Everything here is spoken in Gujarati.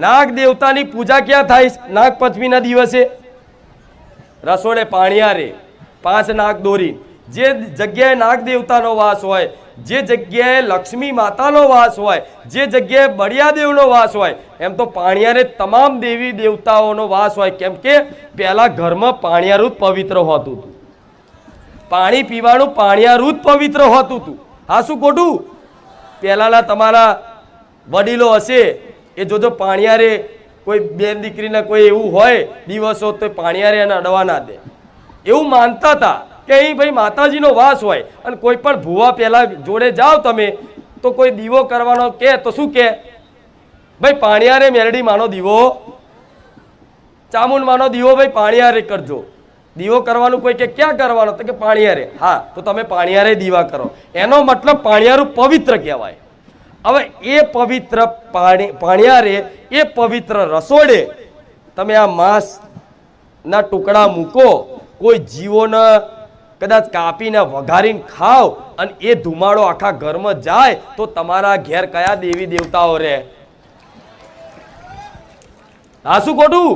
નાગ દેવતાની પૂજા ક્યાં થાય? નાગ પંચમીના દિવસે રસોડે પાણિયારે 5 નાગ દોરી. જે જગ્યાએ નાગ દેવતાનો વાસ હોય, જે જગ્યાએ લક્ષ્મી માતાનો વાસ હોય, જે જગ્યાએ બળિયાદેવનો વાસ હોય, એમ તો પાણિયારે તમામ દેવી દેવતાઓનો વાસ હોય. કેમ કે પહેલા ઘરમાં પાણિયારું જ પવિત્ર હોતું હતું. પાણી પીવાનું પાણિયારું જ પવિત્ર હોતું હતું. હા, શું ખોટું? પહેલાના તમારા વડીલો હશે એ જોજો, પાણિયારે કોઈ બેન દીકરીને કોઈ એવું હોય દિવસો તો પાણિયારે એને અડવા ના દે. એવું માનતા હતા કે અહીં ભાઈ માતાજીનો વાસ હોય. અને કોઈ પણ ભૂવા પહેલા જોડે જાઓ તમે તો કોઈ દીવો કરવાનો કે તો શું કે? ભાઈ પાણિયારે મેરડી માનો દીવો, ચામુંડ માનો દીવો ભાઈ પાણિયારે કરજો. દીવો કરવાનું કોઈ કે ક્યાં કરવાનો? તો કે પાણિયારે. હા, તો તમે પાણિયારે દીવા કરો. એનો મતલબ પાણિયારું પવિત્ર કહેવાય. હવે એ પવિત્ર પાણિયારે, એ પવિત્ર રસોડે તમે આ માંસના ટુકડા મૂકો, કોઈ જીવોને કદાચ કાપીને વઘારીને ખાવ અને એ ધુમાડો આખા ઘરમાં જાય તો તમારા ઘેર કયા દેવી દેવતાઓ રહે? હા, શું ખોટું?